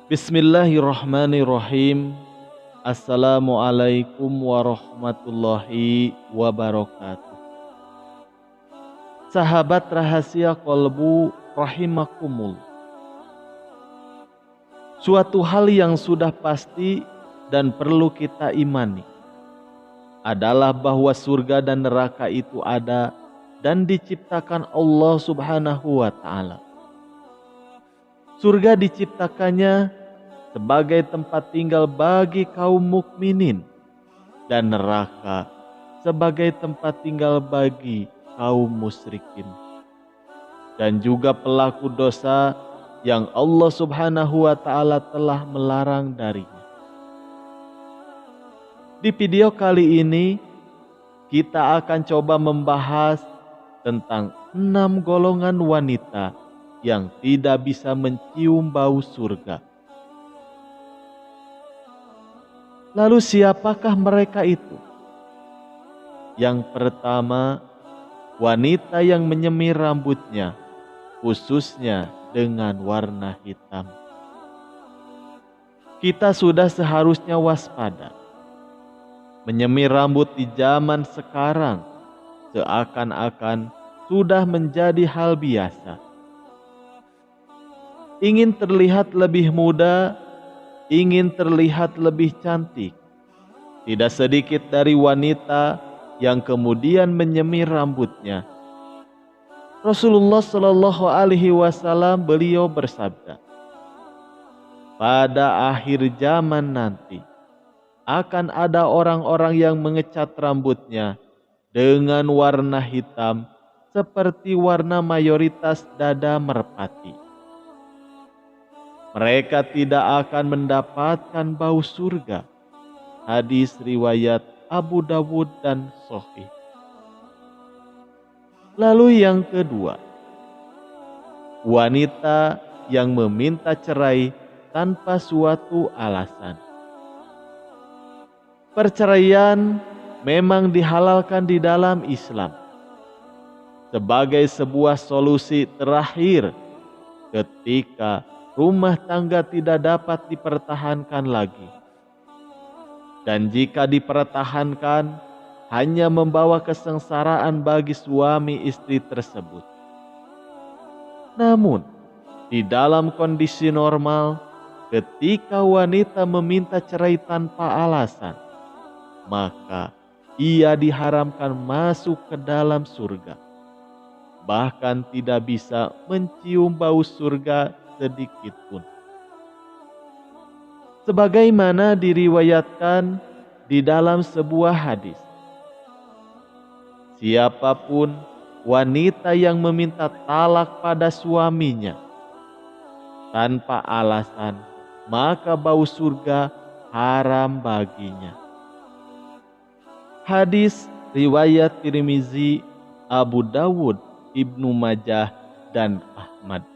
Bismillahirrahmanirrahim. Assalamualaikum warahmatullahi wabarakatuh. Sahabat rahasia kolbu rahimakumul. Suatu hal yang sudah pasti dan perlu kita imani adalah bahwa surga dan neraka itu ada dan diciptakan Allah Subhanahu wa ta'ala. Surga diciptakannya sebagai tempat tinggal bagi kaum mukminin dan neraka sebagai tempat tinggal bagi kaum musyrikin dan juga pelaku dosa yang Allah Subhanahu wa ta'ala telah melarang darinya. Di video kali ini kita akan coba membahas tentang 6 golongan wanita yang tidak bisa mencium bau surga. Lalu siapakah mereka itu? Yang pertama, wanita yang menyemir rambutnya, khususnya dengan warna hitam. Kita sudah seharusnya waspada. Menyemir rambut di zaman sekarang seakan-akan sudah menjadi hal biasa. Ingin terlihat lebih muda, ingin terlihat lebih cantik. Tidak sedikit dari wanita yang kemudian menyemir rambutnya. Rasulullah Shallallahu Alaihi Wasallam beliau bersabda, pada akhir zaman nanti akan ada orang-orang yang mengecat rambutnya dengan warna hitam seperti warna mayoritas dada merpati. Mereka tidak akan mendapatkan bau surga. Hadis riwayat Abu Dawud dan Sahih. Lalu yang kedua, wanita yang meminta cerai tanpa suatu alasan. Perceraian memang dihalalkan di dalam Islam sebagai sebuah solusi terakhir ketika rumah tangga tidak dapat dipertahankan lagi. Dan jika dipertahankan, hanya membawa kesengsaraan bagi suami istri tersebut. Namun, di dalam kondisi normal, ketika wanita meminta cerai tanpa alasan, maka ia diharamkan masuk ke dalam surga. Bahkan tidak bisa mencium bau surga sedikit pun. Sebagaimana diriwayatkan di dalam sebuah hadis, siapapun wanita yang meminta talak pada suaminya tanpa alasan, maka bau surga haram baginya. Hadis riwayat Tirmizi, Abu Dawud, Ibnu Majah, dan Ahmad.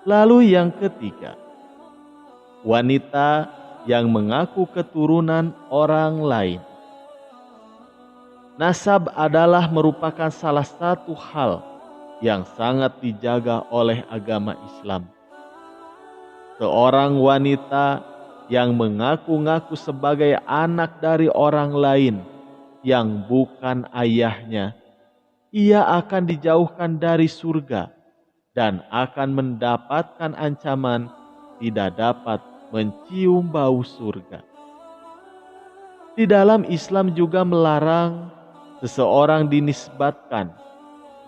Lalu yang ketiga, wanita yang mengaku keturunan orang lain. Nasab adalah merupakan salah satu hal yang sangat dijaga oleh agama Islam. Seorang wanita yang mengaku-ngaku sebagai anak dari orang lain yang bukan ayahnya, ia akan dijauhkan dari surga dan akan mendapatkan ancaman tidak dapat mencium bau surga. Di dalam Islam juga melarang seseorang dinisbatkan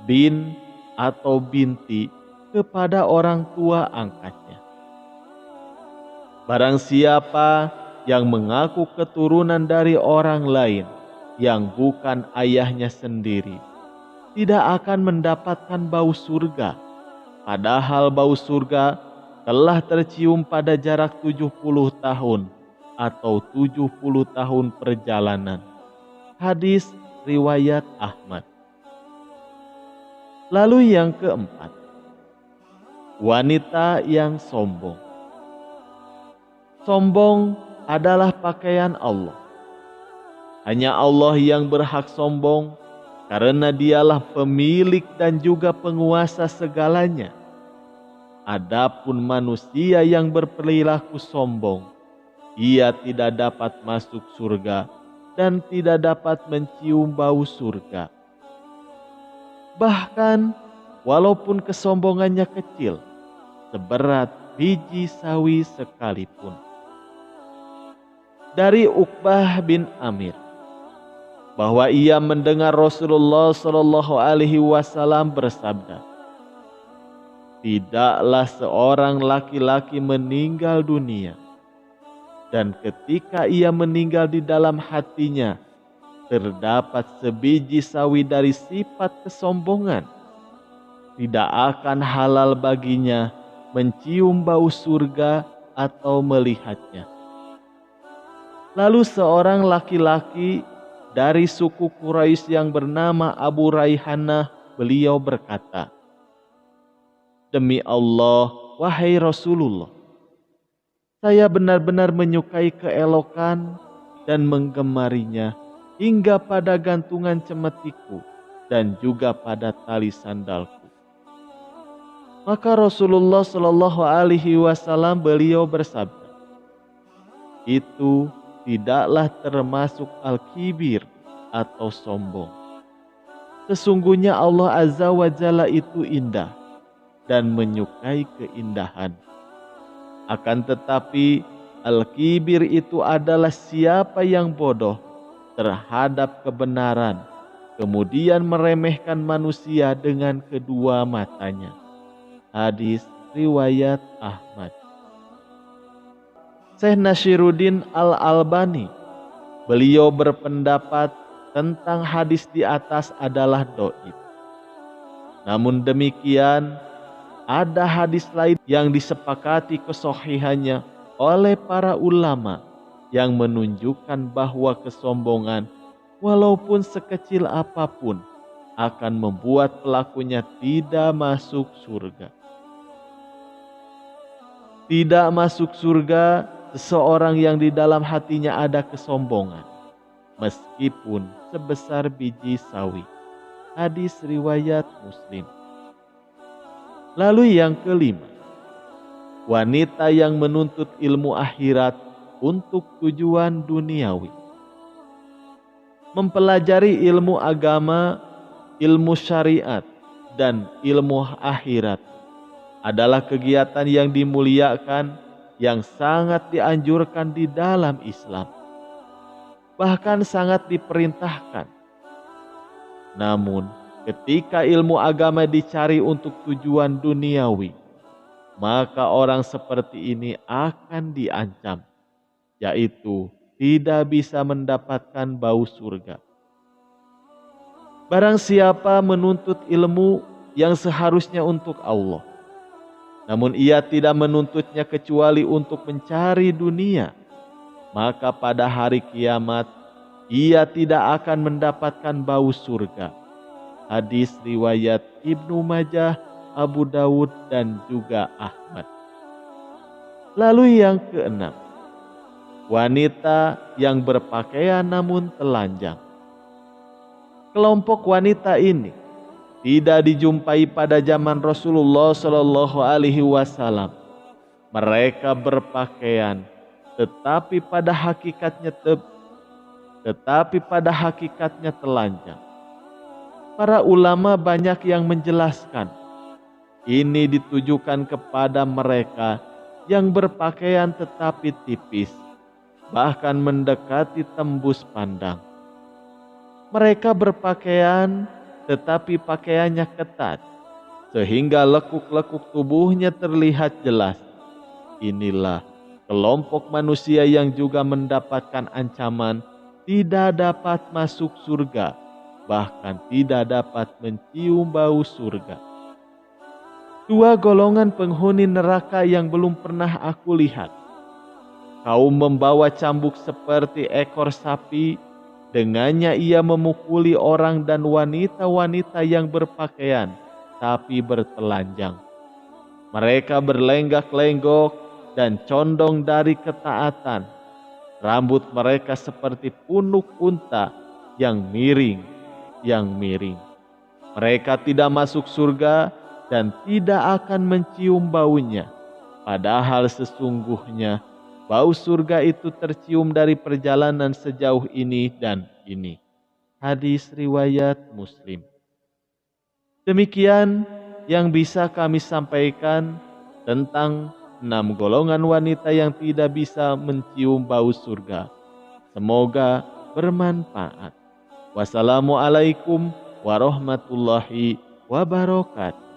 bin atau binti kepada orang tua angkatnya. Barang siapa yang mengaku keturunan dari orang lain yang bukan ayahnya sendiri, tidak akan mendapatkan bau surga. Padahal bau surga telah tercium pada jarak 70 tahun atau 70 tahun perjalanan. Hadis riwayat Ahmad. Lalu yang keempat, wanita yang sombong. Sombong adalah pakaian Allah. Hanya Allah yang berhak sombong karena dialah pemilik dan juga penguasa segalanya. Adapun manusia yang berperilaku sombong, ia tidak dapat masuk surga dan tidak dapat mencium bau surga. Bahkan walaupun kesombongannya kecil, seberat biji sawi sekalipun. Dari Uqbah bin Amir, bahwa ia mendengar Rasulullah Shallallahu Alaihi Wasallam bersabda, tidaklah seorang laki-laki meninggal dunia, dan ketika ia meninggal di dalam hatinya terdapat sebiji sawi dari sifat kesombongan, tidak akan halal baginya mencium bau surga atau melihatnya. Lalu seorang laki-laki dari suku Quraisy yang bernama Abu Raihanah, beliau berkata, demi Allah, wahai Rasulullah, saya benar-benar menyukai keelokan dan menggemarinya hingga pada gantungan cemetiku dan juga pada tali sandalku. Maka Rasulullah Shallallahu Alaihi Wasallam beliau bersabda, itu tidaklah termasuk al-kibir atau sombong. Sesungguhnya Allah Azza wa Jalla itu indah dan menyukai keindahan. Akan tetapi al-kibir itu adalah siapa yang bodoh terhadap kebenaran, kemudian meremehkan manusia dengan kedua matanya. Hadis riwayat Ahmad. Syekh Nashiruddin Al-Albani, beliau berpendapat tentang hadis di atas adalah dhaif. Namun demikian, ada hadis lain yang disepakati kesohihannya oleh para ulama yang menunjukkan bahwa kesombongan walaupun sekecil apapun akan membuat pelakunya tidak masuk surga. Tidak masuk surga seseorang yang di dalam hatinya ada kesombongan, meskipun sebesar biji sawi. Hadis riwayat Muslim. Lalu yang kelima, wanita yang menuntut ilmu akhirat untuk tujuan duniawi. Mempelajari ilmu agama, ilmu syariat, dan ilmu akhirat adalah kegiatan yang dimuliakan, yang sangat dianjurkan di dalam Islam. Bahkan sangat diperintahkan. Namun, ketika ilmu agama dicari untuk tujuan duniawi, maka orang seperti ini akan diancam, yaitu tidak bisa mendapatkan bau surga. Barang siapa menuntut ilmu yang seharusnya untuk Allah, namun ia tidak menuntutnya kecuali untuk mencari dunia, maka pada hari kiamat ia tidak akan mendapatkan bau surga. Hadis riwayat Ibnu Majah, Abu Dawud, dan juga Ahmad. Lalu yang keenam, wanita yang berpakaian namun telanjang. Kelompok wanita ini tidak dijumpai pada zaman Rasulullah Shallallahu Alaihi Wasallam. Mereka berpakaian, tetapi pada hakikatnya telanjang. Para ulama banyak yang menjelaskan ini ditujukan kepada mereka yang berpakaian tetapi tipis, bahkan mendekati tembus pandang. Mereka berpakaian tetapi pakaiannya ketat, sehingga lekuk-lekuk tubuhnya terlihat jelas. Inilah kelompok manusia yang juga mendapatkan ancaman tidak dapat masuk surga, bahkan tidak dapat mencium bau surga. Dua golongan penghuni neraka yang belum pernah aku lihat. Kaum membawa cambuk seperti ekor sapi, dengannya ia memukuli orang dan wanita-wanita yang berpakaian tapi bertelanjang. Mereka berlenggak-lenggok dan condong dari ketaatan. Rambut mereka seperti punuk unta yang miring. Mereka tidak masuk surga dan tidak akan mencium baunya. Padahal sesungguhnya bau surga itu tercium dari perjalanan sejauh ini dan ini. Hadis riwayat Muslim. Demikian yang bisa kami sampaikan tentang 6 golongan wanita yang tidak bisa mencium bau surga. Semoga bermanfaat. Wassalamualaikum warahmatullahi wabarakatuh.